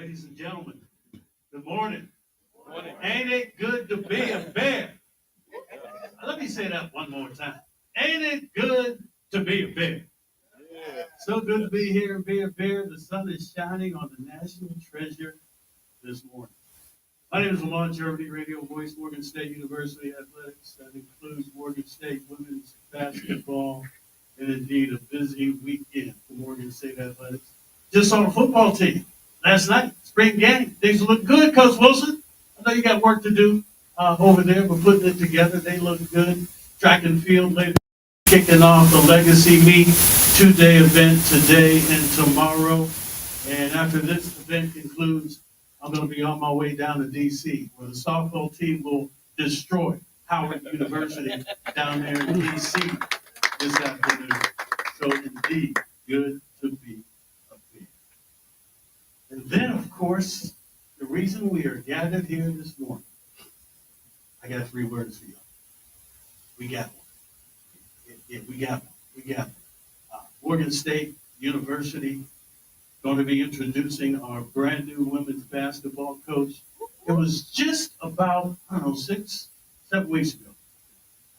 Ladies and gentlemen, good morning. Morning. Ain't it good to be a bear? Let me say that one more time. Ain't it good to be a bear? So good to be here and be a bear. The sun is shining on the national treasure this morning. My name is Lamont Germany, radio voice, Morgan State University Athletics. That includes Morgan State women's basketball and indeed a busy weekend for Morgan State Athletics. Just on a football team last night, spring game. Things look good, Coach Wilson. I know you got work to do over there, but putting it together, they look good. Track and field later, kicking off the Legacy Meet two-day event today and tomorrow. And after this event concludes, I'm going to be on my way down to D.C., where the softball team will destroy Howard University down there in D.C. this afternoon. So indeed, good to be up here. And then, of course, the reason we are gathered here this morning, I got three words for you. We got one. Yeah, we got one. We got one. Morgan State University going to be introducing our brand new women's basketball coach. It was just about, 6-7 weeks ago.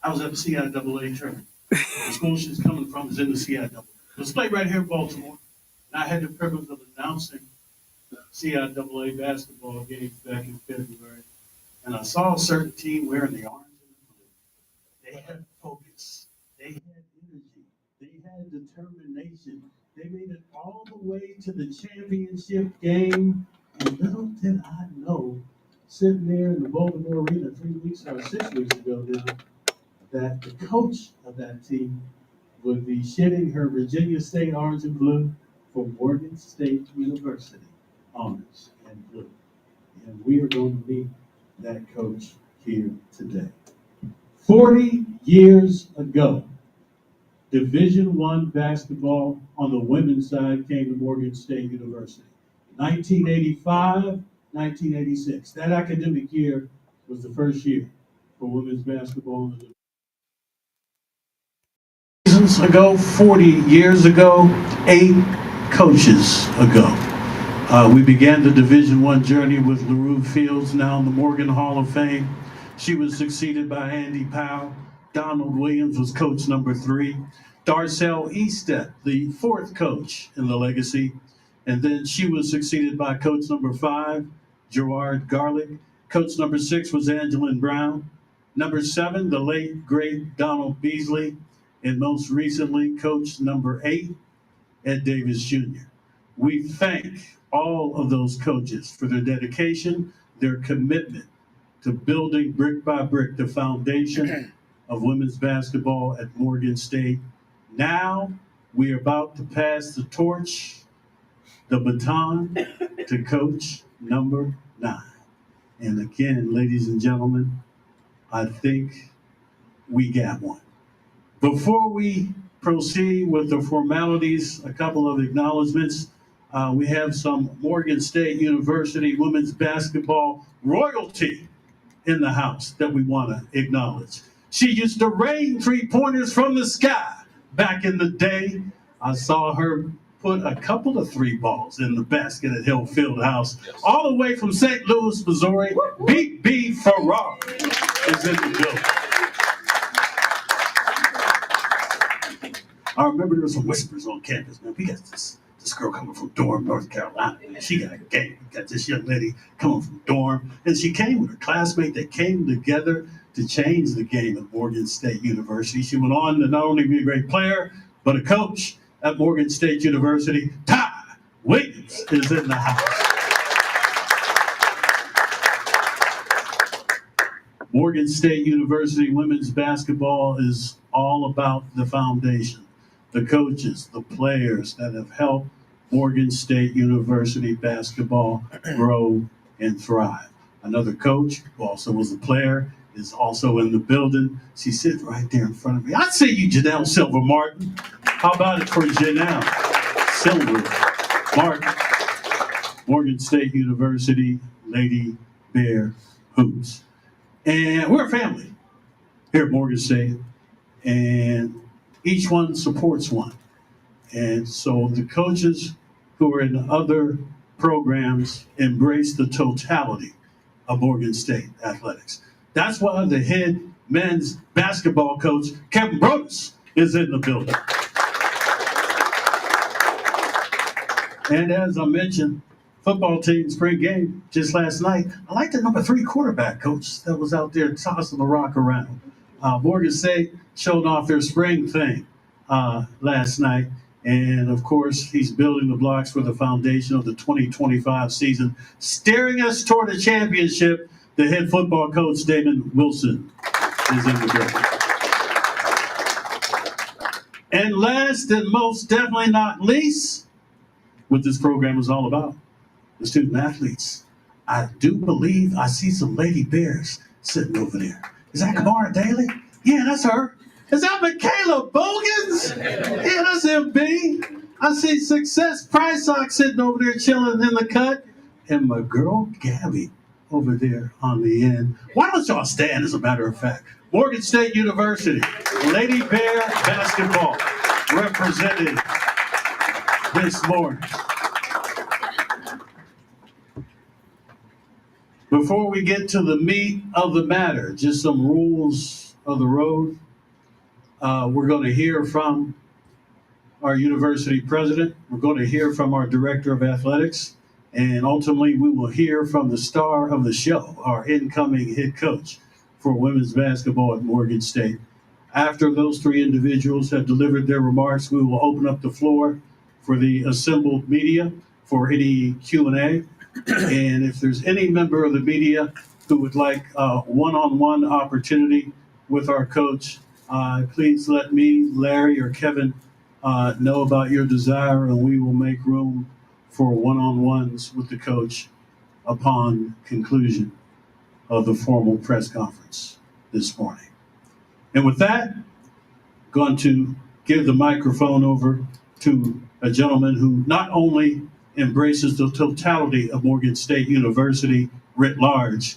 I was at the CIAA tournament. The school she's coming from is in the CIAA. It was played right here in Baltimore. And I had the privilege of announcing the CIAA basketball games back in February. And I saw a certain team wearing the orange and the blue. They had focus. They had energy. They had determination. They made it all the way to the championship game. And little did I know, sitting there in the Baltimore Arena 3 weeks or 6 weeks ago now, that the coach of that team would be shedding her Virginia State orange and blue for Morgan State University orange and blue. And we are going to meet that coach here today. 40 years ago, Division I basketball on the women's side came to Morgan State University. 1985, 1986. That academic year was the first year for women's basketball. Seasons ago, 40 years ago, 8 coaches ago. We began the Division I journey with LaRue Fields, now in the Morgan Hall of Fame. She was succeeded by Andy Powell. Donald Williams was coach number 3. Darcel Eastep, the 4th coach in the legacy. And then she was succeeded by coach number 5, Gerard Garlick. Coach number 6 was Angelin Brown. Number 7, the late, great Donald Beasley. And most recently, coach number 8, Ed Davis Jr. We thank all of those coaches for their dedication, their commitment to building brick by brick the foundation of women's basketball at Morgan State. Now we are about to pass the torch, the baton, to coach number 9. And again, ladies and gentlemen, I think we got one. Before we proceed with the formalities, a couple of acknowledgments. We have some Morgan State University women's basketball royalty in the house that we want to acknowledge. She used to rain 3-pointers from the sky back in the day. I saw her put a couple of 3 balls in the basket at Hill Fieldhouse, all the way from St. Louis, Missouri. B.B. Farrar is in the building. I remember there were some whispers on campus, man. We got this girl coming from Durham, North Carolina. Man. She got a game. We got this young lady coming from Durham. And she came with her classmate. They came together to change the game at Morgan State University. She went on to not only be a great player, but a coach at Morgan State University. Ty Williams is in the house. Morgan State University women's basketball is all about the foundation. The coaches, the players that have helped Morgan State University basketball grow and thrive. Another coach who also was a player is also in the building. She's sitting right there in front of me. I see you, Janelle Silver Martin. How about it for Janelle Silver Martin, Morgan State University Lady Bear Hoops. And we're a family here at Morgan State. And each one supports one. And so the coaches who are in the other programs embrace the totality of Morgan State athletics. That's why the head men's basketball coach, Kevin Brodus, is in the building. And as I mentioned, football team spring game just last night. I like the number 3 quarterback coach that was out there tossing the rock around. Morgan State showed off their spring thing last night. And of course, he's building the blocks for the foundation of the 2025 season, steering us toward a championship. The head football coach, Damon Wilson, is in the building. And last and most definitely not least, what this program is all about, the student athletes. I do believe I see some Lady Bears sitting over there. Is that Kamara Daly? Yeah, that's her. Is that Michaela Bogans? Yeah, that's MB. I see Success Prysock sitting over there chilling in the cut. And my girl Gabby over there on the end. Why don't y'all stand, as a matter of fact? Morgan State University, Lady Bear basketball represented this morning. Before we get to the meat of the matter, just some rules of the road. We're going to hear from our university president. We're going to hear from our director of athletics. And ultimately, we will hear from the star of the show, our incoming head coach for women's basketball at Morgan State. After those 3 individuals have delivered their remarks, we will open up the floor for the assembled media for any Q&A. And if there's any member of the media who would like a one-on-one opportunity with our coach, please let me, Larry, or Kevin know about your desire, and we will make room for one-on-ones with the coach upon conclusion of the formal press conference this morning. And with that, I'm going to give the microphone over to a gentleman who not only embraces the totality of Morgan State University writ large,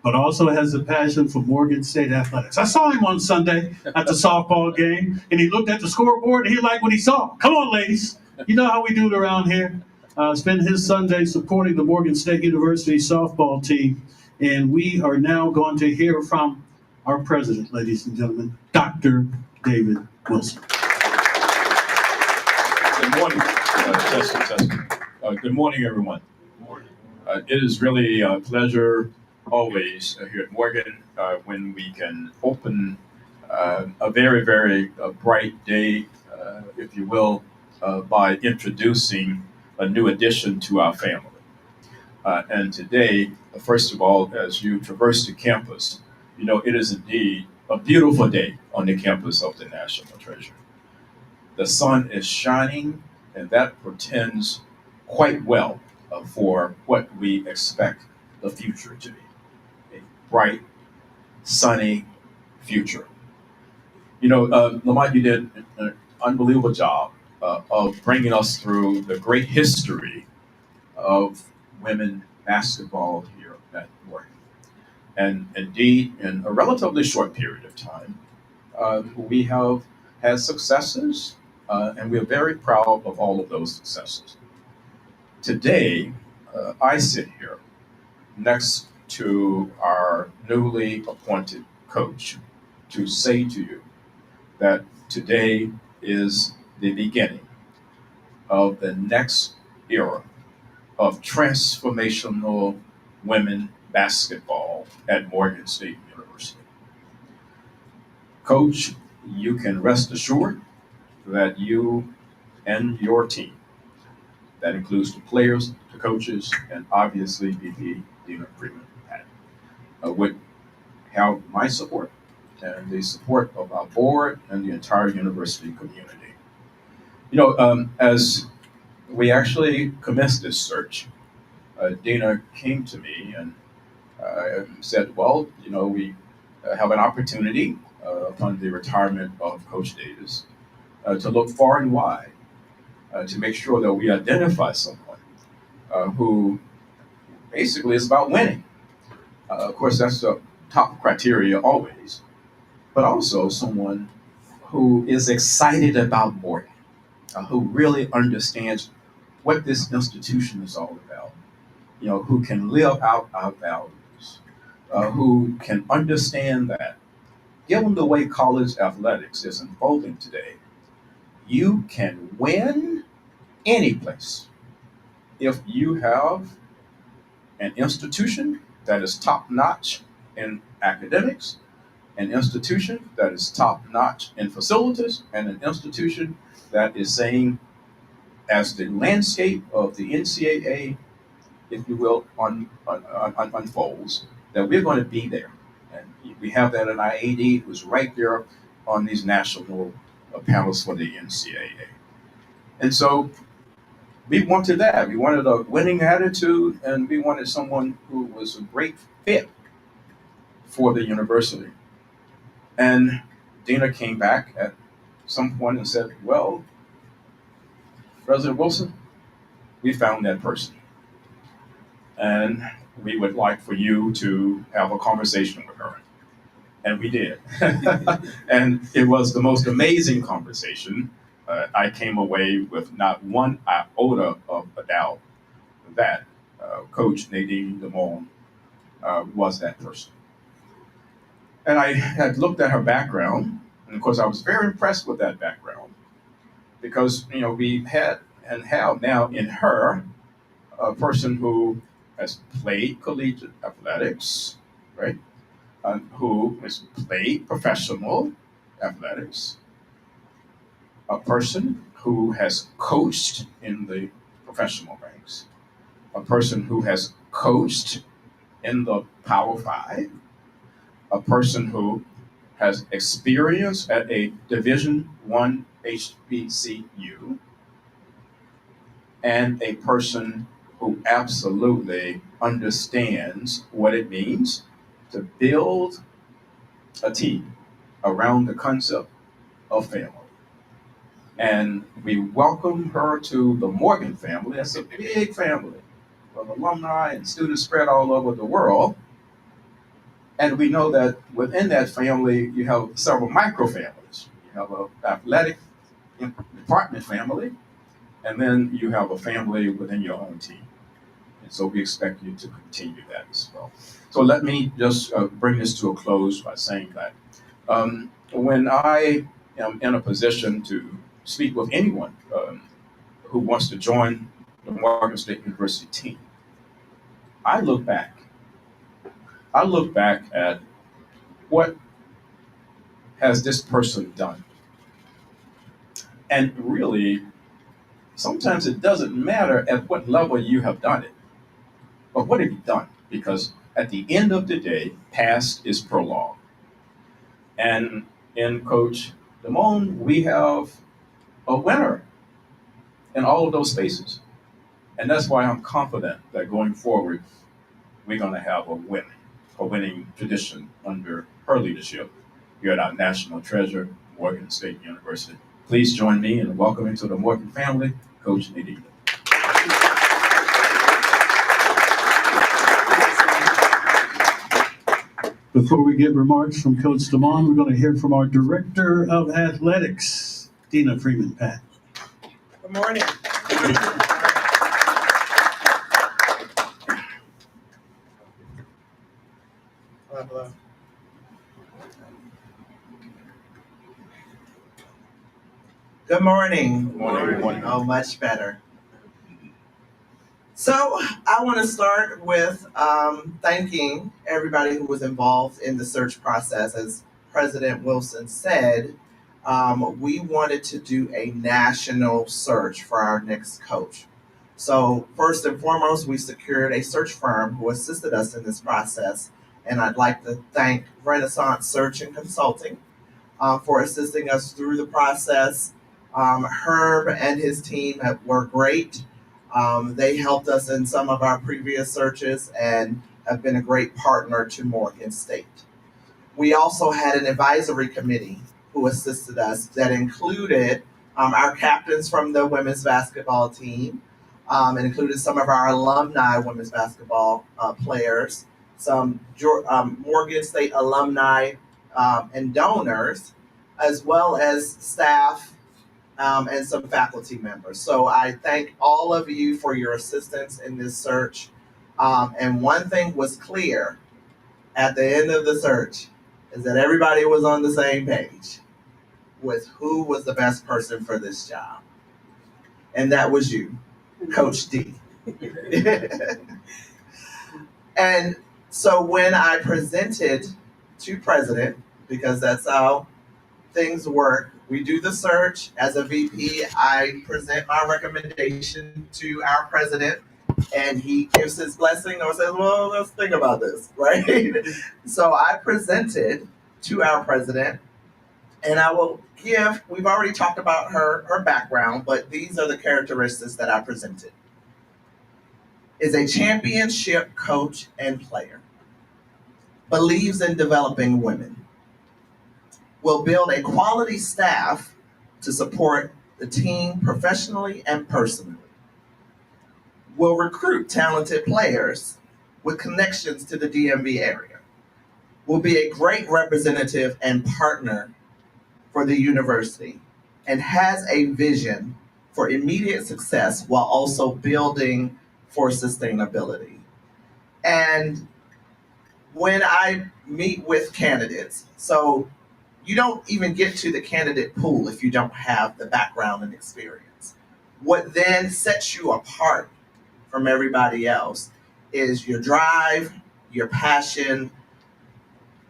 but also has a passion for Morgan State athletics. I saw him on Sunday at the softball game, and he looked at the scoreboard and he liked what he saw. Come on, ladies. You know how we do it around here. Spent his Sunday supporting the Morgan State University softball team, and we are now going to hear from our president, ladies and gentlemen, Dr. David Wilson. Good morning. Good morning, everyone. It is really a pleasure always here at Morgan when we can open a very, very bright day, if you will, by introducing a new addition to our family. And today, first of all, as you traverse the campus, you know, it is indeed a beautiful day on the campus of the National Treasure. The sun is shining, and that portends quite well for what we expect the future to be. A bright, sunny future. You know, Lamont, you did an unbelievable job of bringing us through the great history of women basketball here at Morgan. And indeed, in a relatively short period of time, we have had successes, and we're very proud of all of those successes. Today, I sit here next to our newly appointed coach to say to you that today is the beginning of the next era of transformational women basketball at Morgan State University. Coach, you can rest assured that you and your team, that includes the players, the coaches, and obviously VP Dina Freeman, would have my support and the support of our board and the entire university community. You know, as we actually commenced this search, Dina came to me and said, well, you know, we have an opportunity upon the retirement of Coach Davis to look far and wide to make sure that we identify someone who basically is about winning. Of course, that's the top criteria always, but also someone who is excited about Morgan, who really understands what this institution is all about, who can live out our values, who can understand that, given the way college athletics is unfolding today, you can win any place if you have an institution that is top notch in academics, an institution that is top notch in facilities, and an institution that is saying, as the landscape of the NCAA, if you will, unfolds, that we're going to be there. And we have that in our AD, who's right there on these national panels for the NCAA. And so we wanted that. We wanted a winning attitude, and we wanted someone who was a great fit for the university. And Dina came back at some point and said, well, President Wilson, we found that person. And we would like for you to have a conversation with her. And we did. And it was the most amazing conversation. I came away with not one iota of a doubt that Coach Nadine Domond was that person. And I had looked at her background, and of course I was very impressed with that background because, we had and have now in her a person who has played collegiate athletics, right? Who has played professional athletics, a person who has coached in the professional ranks, a person who has coached in the Power Five, a person who has experience at a Division I HBCU, and a person who absolutely understands what it means to build a team around the concept of family. And we welcome her to the Morgan family. That's a big family of alumni and students spread all over the world. And we know that within that family, you have several micro families. You have an athletic department family, and then you have a family within your own team. And so we expect you to continue that as well. So let me just bring this to a close by saying that when I am in a position to speak with anyone who wants to join the Morgan State University team, I look back. I look back at what has this person done. And really, sometimes it doesn't matter at what level you have done it, but what have you done? Because at the end of the day, past is prologue. And in Coach Domond, we have a winner in all of those spaces. And that's why I'm confident that going forward, we're going to have a winning tradition under her leadership here at our national treasure, Morgan State University. Please join me in welcoming to the Morgan family, Coach Nadine. Before we get remarks from Coach Domond, we're going to hear from our Director of Athletics, Dina Freeman-Pat. Good morning. Hello. Good morning. Good morning. Good morning. Oh, much better. So I want to start with thanking everybody who was involved in the search process. As President Wilson said, we wanted to do a national search for our next coach. So first and foremost, we secured a search firm who assisted us in this process. And I'd like to thank Renaissance Search and Consulting for assisting us through the process. Herb and his team were great. They helped us in some of our previous searches and have been a great partner to Morgan State. We also had an advisory committee who assisted us that included our captains from the women's basketball team, and included some of our alumni women's basketball players, some Morgan State alumni and donors, as well as staff and some faculty members. So I thank all of you for your assistance in this search. And one thing was clear at the end of the search is that everybody was on the same page with who was the best person for this job. And that was you, Coach D. And so when I presented to President, because that's how things work, we do the search. As a VP, I present my recommendation to our President, and he gives his blessing or says, well, let's think about this, right? So I presented to our President, and I will give, we've already talked about her background, but these are the characteristics that I presented. Is a championship coach and player, believes in developing women, will build a quality staff to support the team professionally and personally, will recruit talented players with connections to the DMV area, will be a great representative and partner for the university, and has a vision for immediate success while also building for sustainability. And when I meet with candidates, so you don't even get to the candidate pool if you don't have the background and experience. What then sets you apart from everybody else is your drive, your passion,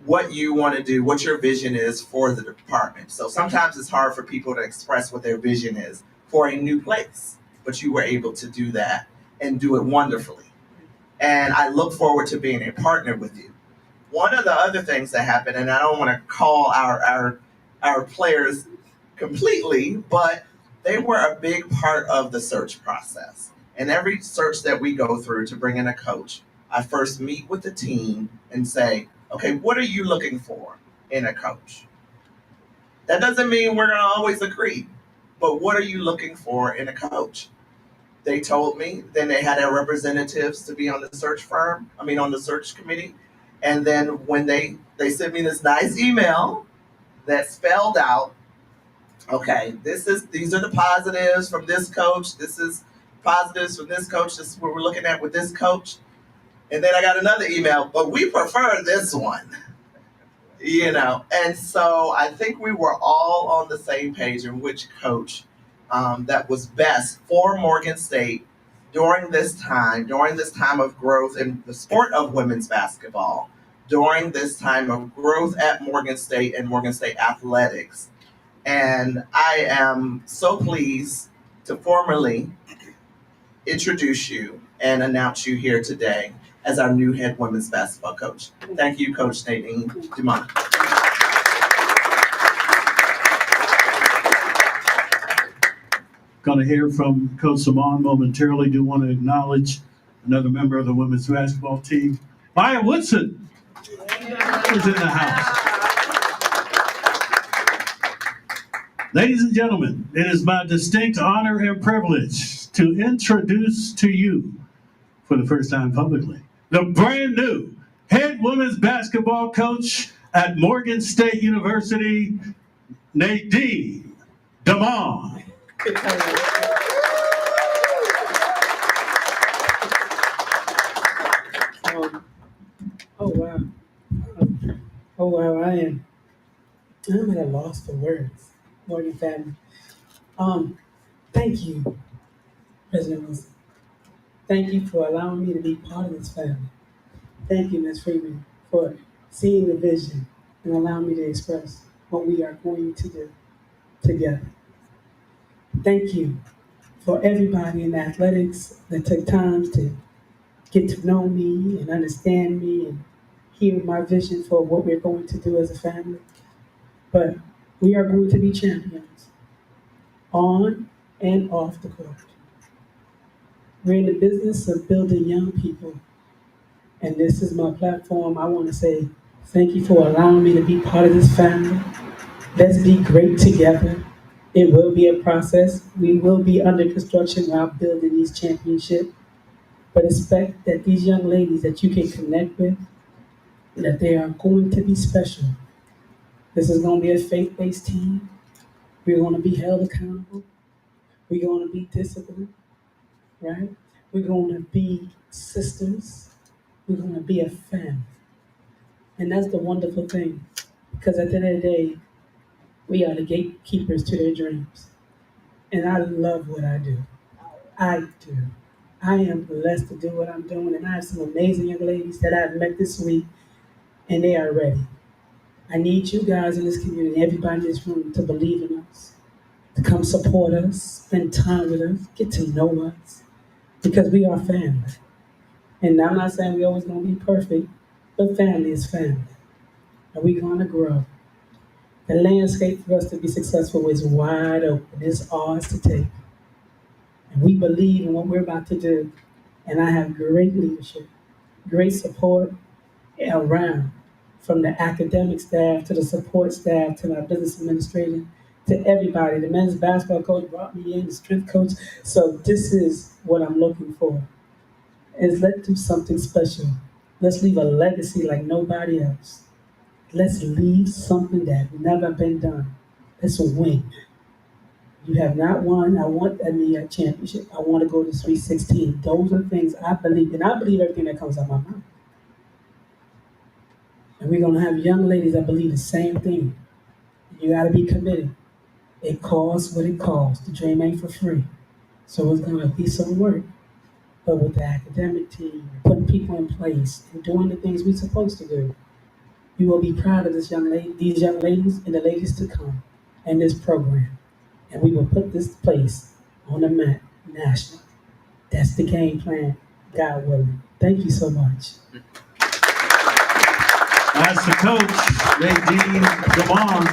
what you want to do, what your vision is for the department. So sometimes it's hard for people to express what their vision is for a new place, but you were able to do that and do it wonderfully. And I look forward to being a partner with you. One of the other things that happened, and I don't want to call our players completely, but they were a big part of the search process. And every search that we go through to bring in a coach, I first meet with the team and say, okay, what are you looking for in a coach? That doesn't mean we're going to always agree, but what are you looking for in a coach? They told me, then they had their representatives to be on the search on the search committee. And then when they sent me this nice email that spelled out, okay, these are the positives from this coach. This is positives from this coach. This is what we're looking at with this coach. And then I got another email, but we prefer this one, And so I think we were all on the same page in which coach that was best for Morgan State during this time of growth in the sport of women's basketball, during this time of growth at Morgan State and Morgan State athletics. And I am so pleased to formally introduce you and announce you here today as our new head women's basketball coach. Thank you, Coach Nadine Domond. Going to hear from Coach Domond momentarily. Do want to acknowledge another member of the women's basketball team, Maya Woodson, who's in the house. Ladies and gentlemen, it is my distinct honor and privilege to introduce to you, for the first time publicly, the brand new head women's basketball coach at Morgan State University, Nadine Domond. Oh wow, I'm at a loss for words, Morgan family. Thank you, President Wilson. Thank you for allowing me to be part of this family. Thank you, Ms. Freeman, for seeing the vision and allowing me to express what we are going to do together. Thank you for everybody in athletics that took time to get to know me and understand me and hear my vision for what we're going to do as a family. But we are going to be champions on and off the court. We're in the business of building young people, and this is my platform. I want to say thank you for allowing me to be part of this family. Let's be great together. It will be a process. We will be under construction while building these championships. But expect that these young ladies that you can connect with, that they are going to be special. This is going to be a faith-based team. We're going to be held accountable. We're going to be disciplined, right? We're going to be sisters. We're going to be a family. And that's the wonderful thing. Because at the end of the day, we are the gatekeepers to their dreams. And I love what I do. I do. I am blessed to do what I'm doing. And I have some amazing young ladies that I've met this week, and they are ready. I need you guys in this community, everybody in this room, to believe in us, to come support us, spend time with us, get to know us, because we are family. And I'm not saying we always gonna be perfect, but family is family, and we're gonna grow. The landscape for us to be successful is wide open. It's ours to take, and we believe in what we're about to do. And I have great leadership, great support around, from the academic staff to the support staff to my business administrator to everybody. The men's basketball coach brought me in, the strength coach. So this is what I'm looking for. Is let's do something special. Let's leave a legacy like nobody else. Let's leave something that never been done. Let's win. You have not won. I want a championship. I want to go to 316. Those are things I believe, and I believe everything that comes out of my mouth. And we're gonna have young ladies that believe the same thing. You gotta be committed. It costs what it costs. The dream ain't for free. So it's gonna be some work. But with the academic team, putting people in place and doing the things we're supposed to do, you will be proud of these young ladies and the ladies to come and this program. And we will put this place on the map nationally. That's the game plan, God willing. Thank you so much. That's the coach, Nadine Domond.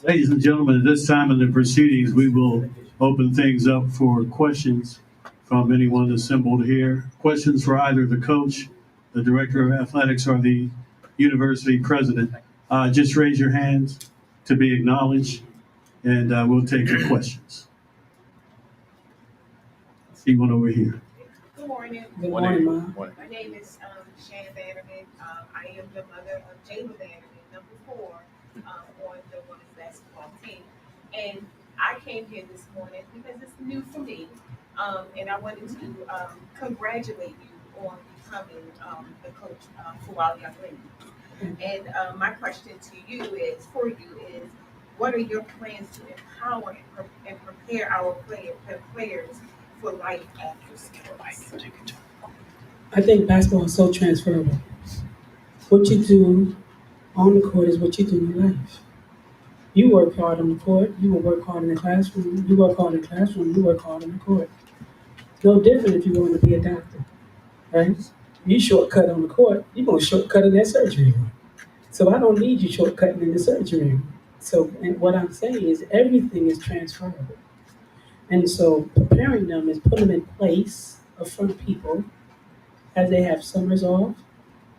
Ladies and gentlemen, at this time in the proceedings, we will open things up for questions from anyone assembled here. Questions for either the coach, the director of athletics, or the university president. Just raise your hands to be acknowledged, and we'll take your questions. See one over here. Good morning. Good morning, Mom. My name is Shannon Vanderman. I am the mother of Jayla Vanderman, number 4, on the women's basketball team. And I came here this morning because it's new for me. And I wanted to congratulate you on becoming the coach for our young ladies. And my question to you is, what are your plans to empower and prepare our players for life after sports? I think basketball is so transferable. What you do on the court is what you do in life. You work hard on the court, you will work hard in the classroom. You work hard in the classroom, you work hard on the court. It's no different if you want to be a doctor, right? You shortcut on the court, you're going to shortcut in that surgery room. So I don't need you shortcutting in the surgery room. So and what I'm saying is everything is transferable. And so preparing them is putting them in place in front of people as they have summers off,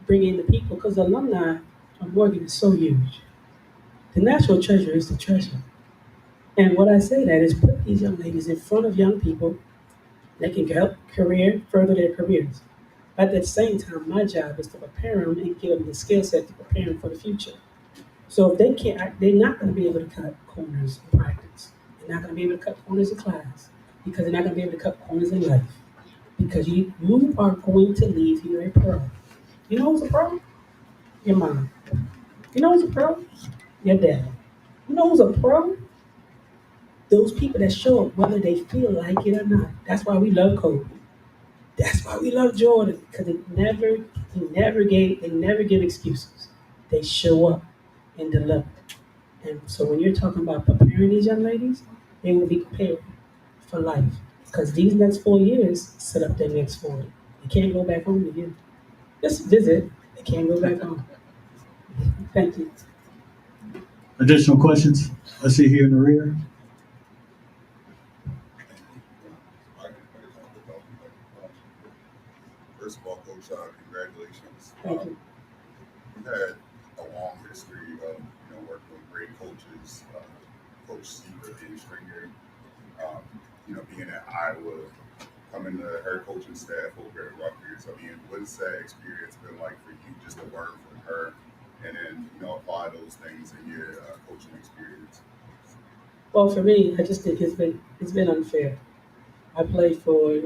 bring in the people, because the alumni of Morgan is so huge. The national treasure is the treasure. And what I say that is put these young ladies in front of young people that can help further their careers. At the same time, my job is to prepare them and give them the skill set to prepare them for the future. So if they can't, they're not going to be able to cut corners in practice. They're not going to be able to cut corners in class because they're not going to be able to cut corners in life because you are going to leave here a pro. You know who's a pro? Your mom. You know who's a pro? Your dad. You know who's a pro? Those people that show up whether they feel like it or not. That's why we love Kobe. That's why we love Jordan because they never give excuses. They show up and deliver. And so when you're talking about preparing these young ladies, they will be prepared for life because these next 4 years set up their next 40. They can't go back home again. Just visit. They can't go back home. Thank you. Additional questions? I see here in the rear. First of all, Coach, congratulations. Thank you. We've had a long history of working with great coaches. Coach Seaver, Dave Stringer, being at Iowa, coming to her coaching staff over at Rutgers. I mean, what has that experience been like for you, just to learn from her, and then apply those things in your coaching experience? Well, for me, I just think it's been unfair. I played for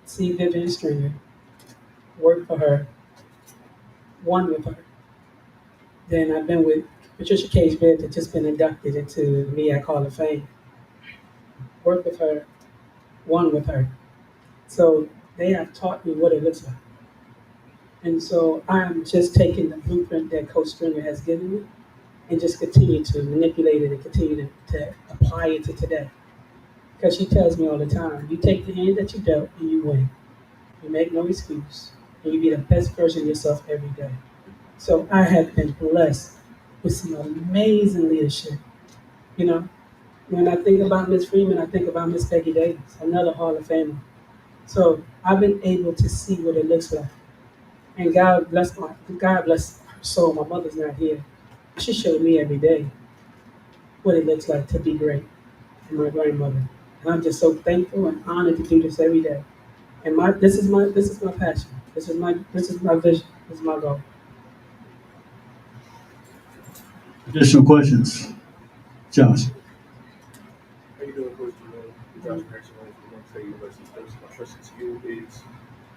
C. Vivian Stringer, worked for her, won with her. Then I've been with Patricia Cage Bibb that just been inducted into the MEAC Hall of Fame. Worked with her, won with her. So they have taught me what it looks like. And so I'm just taking the blueprint that Coach Stringer has given me and just continue to manipulate it and continue to apply it to today. Because she tells me all the time, you take the hand that you dealt and you win. You make no excuse. And you be the best version of yourself every day. So I have been blessed with some amazing leadership. You know, when I think about Miss Freeman, I think about Miss Peggy Davis, another Hall of Famer. So I've been able to see what it looks like. And God bless her soul. My mother's not here. She showed me every day what it looks like to be great. And my grandmother. And I'm just so thankful and honored to do this every day. And this is my passion. This is my vision. This is my goal. Additional questions? Josh. How you doing, Coach Jerome? Josh Harrison from North State University. My question to you is,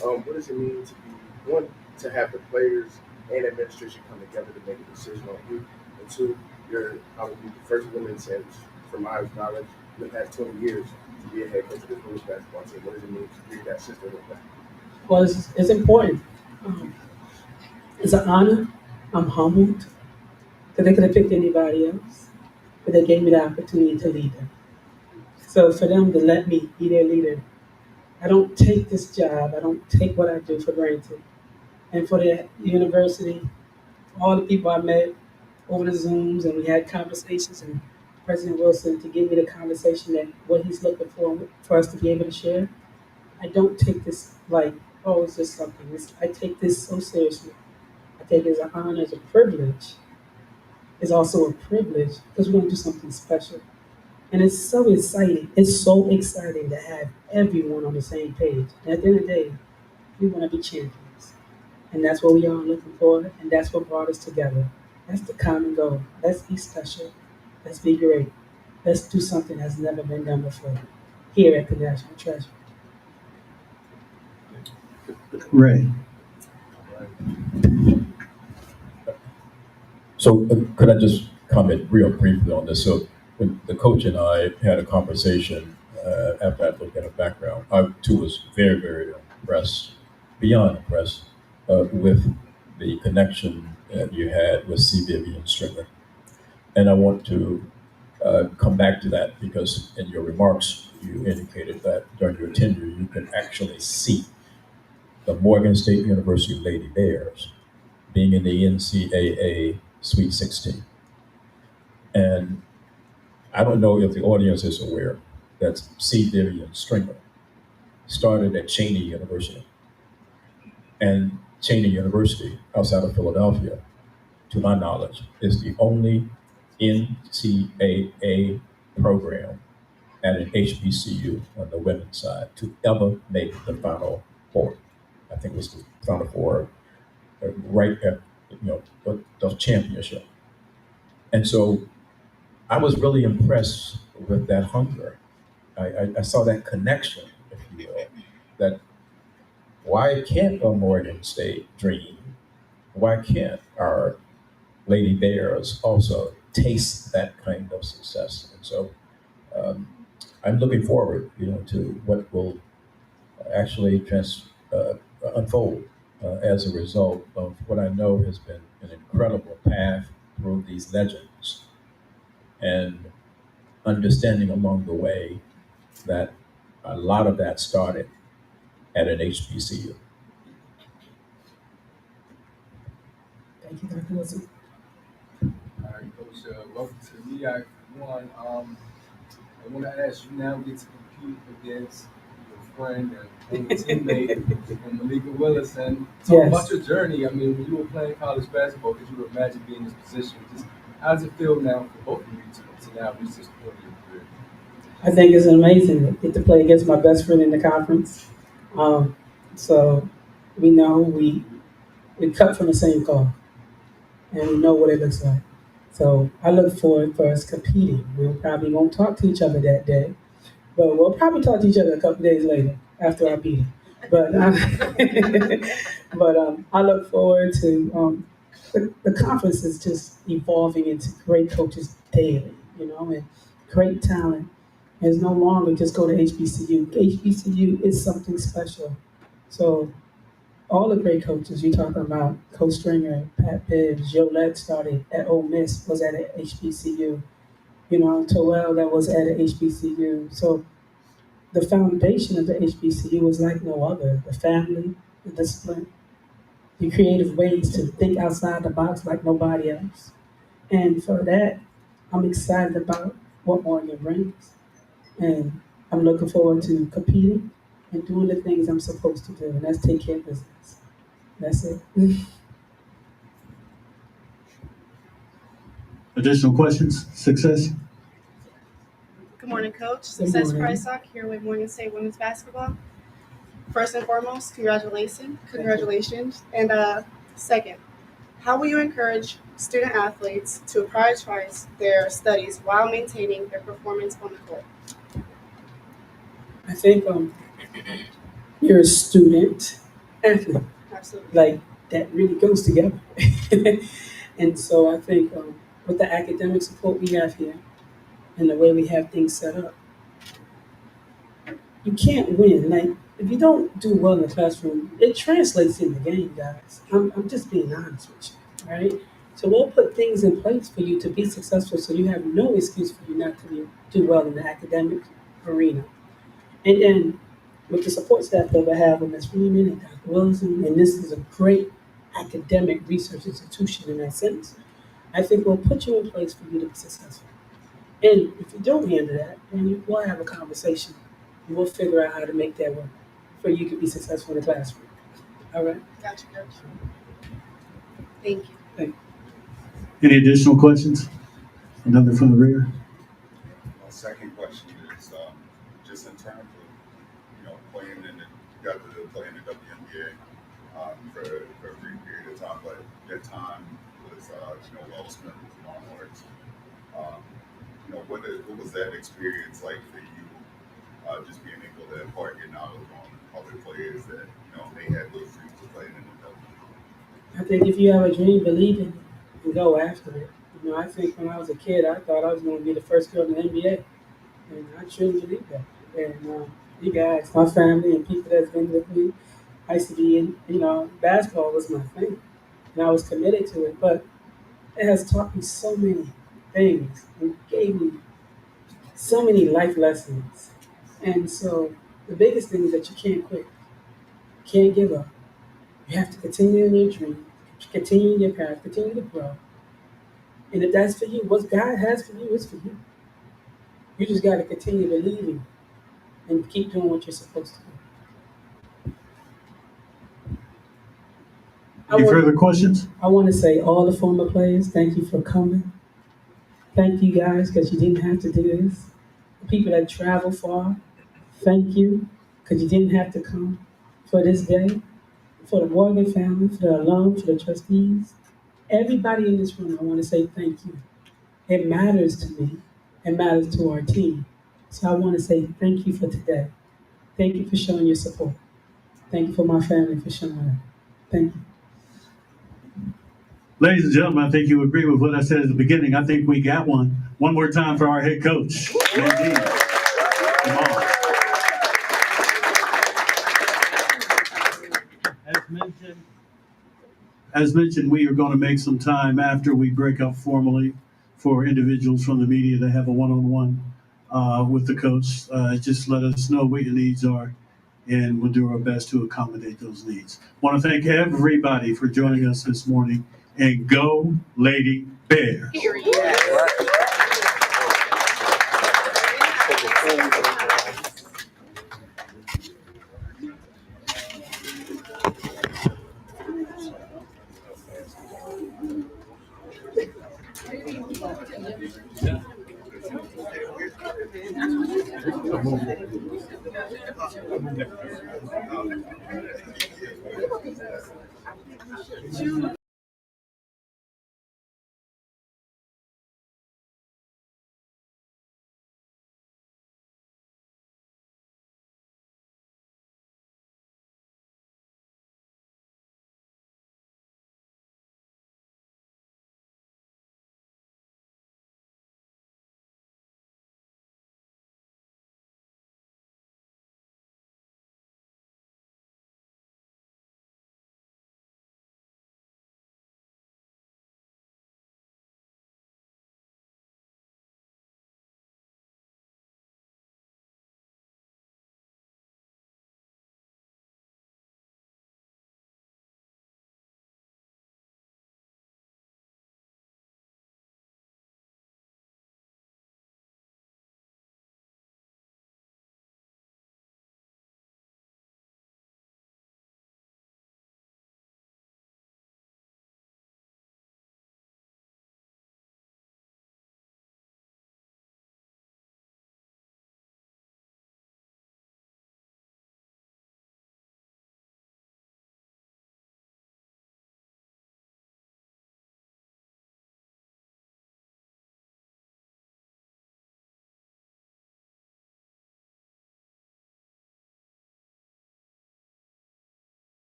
what does it mean to be, one, to have the players and administration come together to make a decision on you, and two, you're probably the first woman since, from my knowledge, in the past 20 years to be a head coach of this women's basketball team. What does it mean to create that system with that? Well, it's important. It's an honor. I'm humbled because they could have picked anybody else, but they gave me the opportunity to lead them. So for them to let me be their leader, I don't take this job, I don't take what I do for granted. And for the university, all the people I met over the Zooms and we had conversations and President Wilson to give me the conversation that what he's looking for us to be able to share, I don't take this like, oh, it's just something. I take this so seriously. I take it as an honor, as a privilege. It's also a privilege because we're going to do something special. And it's so exciting. It's so exciting to have everyone on the same page. And at the end of the day, we want to be champions. And that's what we are looking for. And that's what brought us together. That's the common goal. Let's be special. Let's be great. Let's do something that's never been done before here at the National Treasure. Ray. So could I just comment real briefly on this? So when the coach and I had a conversation after I looked at her background, I too was very, very impressed, beyond impressed, with the connection that you had with C. Vivian Stringer. And I want to come back to that because in your remarks, you indicated that during your tenure, you could actually see the Morgan State University Lady Bears being in the NCAA Sweet 16. And I don't know if the audience is aware that C. Vivian Stringer started at Cheney University. And Cheney University, outside of Philadelphia, to my knowledge, is the only NCAA program at an HBCU on the women's side to ever make the Final Four. I think it was the Final Four right at the championship. And so I was really impressed with that hunger. I saw that connection, if you will, that why can't a Morgan State dream? Why can't our Lady Bears also taste that kind of success? And so um, I'm looking forward, to what will actually unfold as a result of what I know has been an incredible path through these legends and understanding along the way that a lot of that started at an HBCU. Thank you, Dr. Wilson. All right, Coach, welcome to the MEAC. One, I want to ask you now get to compete against your friend and former teammate and Malika Willis. And talk about your journey. I mean, when you were playing college basketball, could you imagine being in this position? Just how does it feel now for both of you to now reach this point in your career? I think it's amazing to get to play against my best friend in the conference. So we know we cut from the same cloth, and we know what it looks like. So I look forward for us competing. We probably won't talk to each other that day, but we'll probably talk to each other a couple days later after I beat him. But I look forward to the conference is just evolving into great coaches daily, and great talent. It's no longer just go to HBCU. HBCU is something special. So all the great coaches you talking about, Coach Stringer, Pat Bibbs, Joe Lett started at Ole Miss, was at a HBCU. Terrell that was at a HBCU. So the foundation of the HBCU was like no other. The family, the discipline, the creative ways to think outside the box like nobody else. And for that, I'm excited about what Morgan brings. And I'm looking forward to competing and doing the things I'm supposed to do, and that's take care of business. That's it. Additional questions? Success? Good morning, Coach. Good Success morning. Price Talk here with Morgan State Women's Basketball. First and foremost, congratulations. And second, how will you encourage student athletes to prioritize their studies while maintaining their performance on the court? I think you're a student athlete. Absolutely. Like that really goes together. And so I think with the academic support we have here and the way we have things set up, you can't win. Like if you don't do well in the classroom, it translates in the game, guys. I'm just being honest with you, right? So we'll put things in place for you to be successful, so you have no excuse for you not to do well in the academic arena. And then with the support staff that we have with Ms. Freeman and Dr. Wilson, and this is a great academic research institution in that sense, I think we'll put you in place for you to be successful. And if you don't handle that, then we'll have a conversation and we'll figure out how to make that work for you to be successful in the classroom. All right? Gotcha, Coach. Thank you. Any additional questions? Another from the rear? My second question is just in terms of playing in the you got to play in the WNBA for a brief period of time, but that time was Will Smith was on Orange. What was that experience like for you? Just being able to impart your knowledge on other players that they had those dreams of playing in the W. I think if you have a dream, believe in it and go after it. I think when I was a kid, I thought I was going to be the first girl in the NBA. And I truly believe that. And you guys, my family and people that's been with me, I used to be in, basketball was my thing. And I was committed to it. But it has taught me so many things and gave me so many life lessons. And so the biggest thing is that you can't quit. You can't give up. You have to continue in your dream, continue in your path, continue to grow. And if that's for you, what God has for you is for you. You just got to continue believing and keep doing what you're supposed to do. Any further questions? I want to say all the former players, thank you for coming. Thank you guys because you didn't have to do this. The people that travel far, thank you because you didn't have to come for this day. For the Morgan family, for the alums, for the trustees, everybody in this room, I want to say thank you. It matters to me and matters to our team. So I want to say thank you for today. Thank you for showing your support. Thank you for my family for showing up. Thank you. Ladies and gentlemen, I think you agree with what I said at the beginning. I think we got one. One more time for our head coach, Nadine Domond. As mentioned, we are going to make some time after we break up formally for individuals from the media to have a one-on-one with the coach. Just let us know what your needs are, and we'll do our best to accommodate those needs. Want to thank everybody for joining us this morning, and go Lady Bears.